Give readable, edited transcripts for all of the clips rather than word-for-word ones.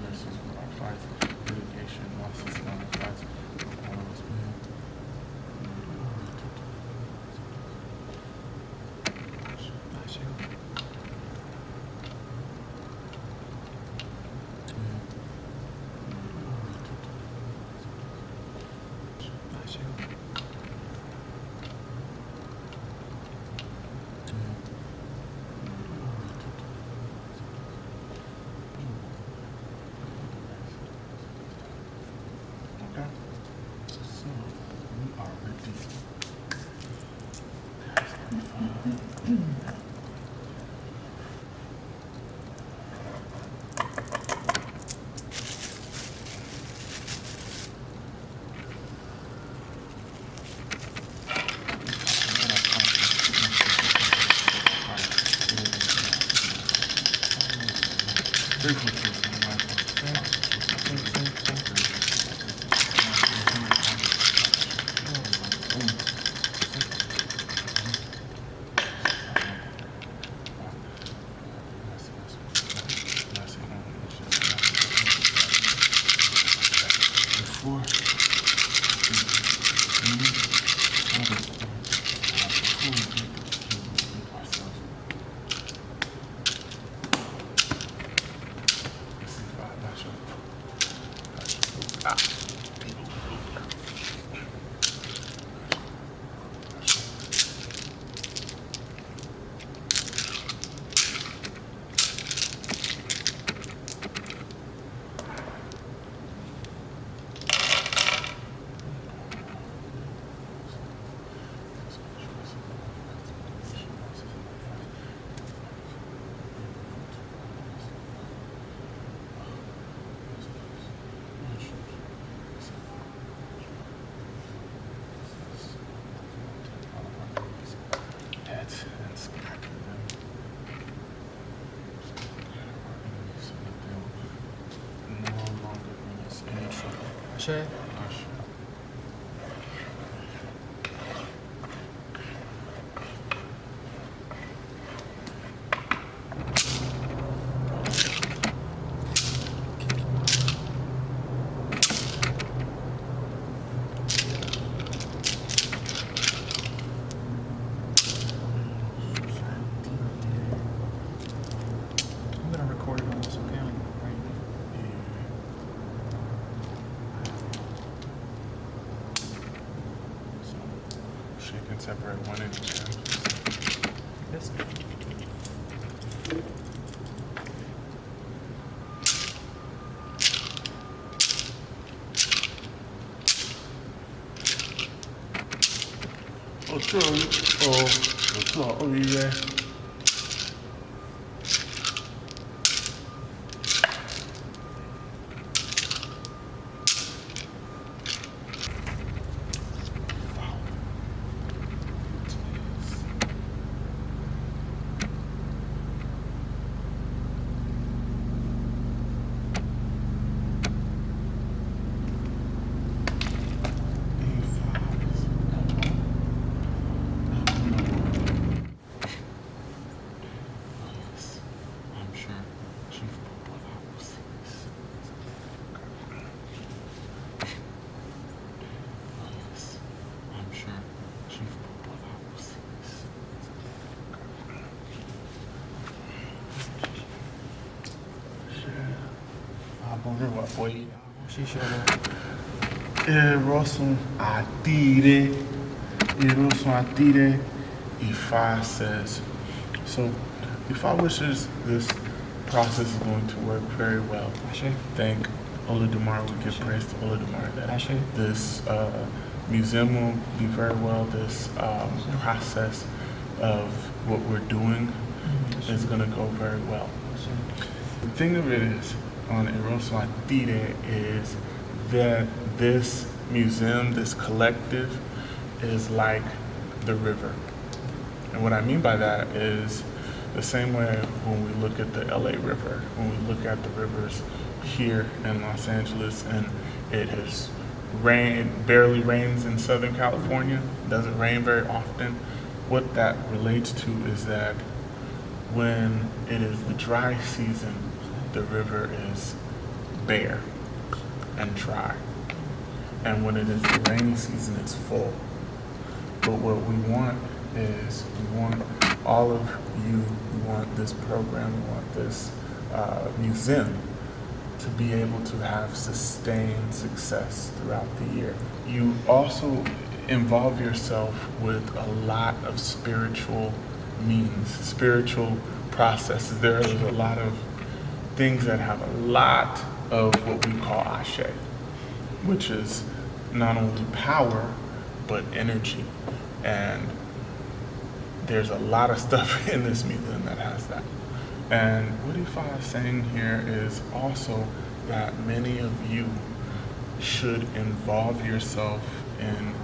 versus our fights, litigation, losses, and our fights. All of us being. Okay. So we are ready. Sure. I'm gonna record it on this, okay? Right. Shake and separate 1 and 10. Yes. Oh, yeah. Ifa says. So, Ifa wishes this process is going to work very well. Thank Olodumare. We give praise to Olodumare that this museum will be very well. This process of what we're doing is going to go very well. The thing of it is, on Eroso Atire, is that this museum, this collective, is like the river. And what I mean by that is the same way when we look at the LA River, when we look at the rivers here in Los Angeles, and it has rained, barely rains in Southern California, doesn't rain very often. What that relates to is that when it is the dry season, the river is bare and dry. And when it is the rainy season, it's full. But what we want is, we want all of you, we want this program, we want this museum to be able to have sustained success throughout the year. You also involve yourself with a lot of spiritual means, spiritual processes. There is a lot of things that have a lot of what we call ashe, which is not only power, but energy. And there's a lot of stuff in this museum that has that. And what Ifa is saying here is also that many of you should involve yourself in,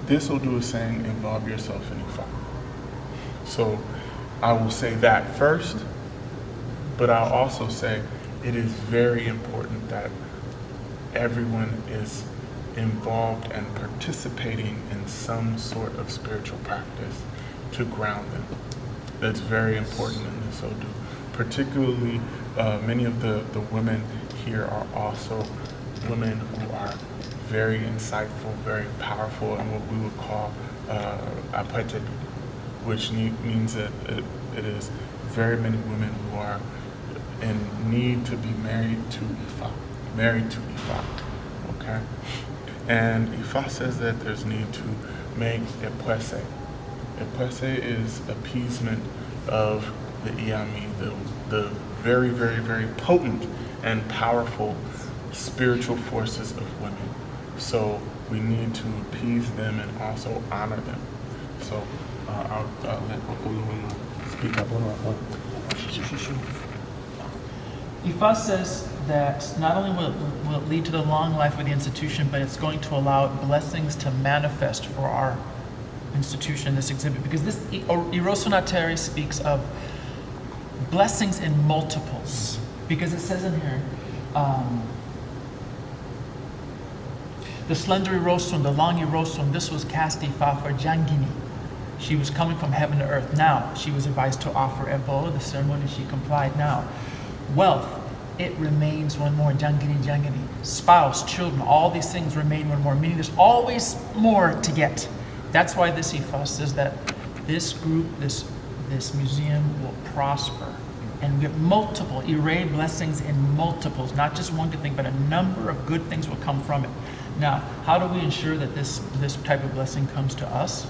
this Odu is saying involve yourself in Ifa. So I will say that first, but I'll also say it is very important that everyone is involved and participating in some sort of spiritual practice to ground them. That's very important in this Odu. Particularly, many of the women here are also women who are very insightful, very powerful, and what we would call apete, which means that it is very many women who are in need to be married to Ifa, okay? And Ifa says that there's need to make epwese. Epwese is appeasement of the Iyami, the very, very, very potent and powerful spiritual forces of women. So we need to appease them and also honor them. So I'll let Oluwo'Nla speak up. Ifa says that not only will it lead to the long life of the institution, but it's going to allow blessings to manifest for our institution, this exhibit, because this Irawoifa speaks of blessings in multiples, because it says in here, the slender Irawoifa, the long Irawoifa, this was cast Ifa for Jangini. She was coming from heaven to earth. Now she was advised to offer Ebo, the ceremony she complied. Now, wealth, it remains one more, Jangini. Spouse, children, all these things remain one more, meaning there's always more to get. That's why this Ifa says that this group, this museum will prosper and get multiple Ire blessings in multiples, not just one good thing, but a number of good things will come from it. Now, how do we ensure that this type of blessing comes to us?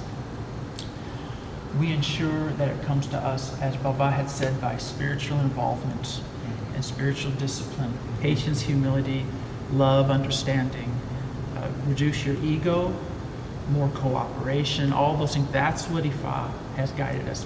We ensure that it comes to us, as Baba had said, by spiritual involvement and spiritual discipline, patience, humility, love, understanding, reduce your ego, more cooperation, all those things. That's what Ifa has guided us.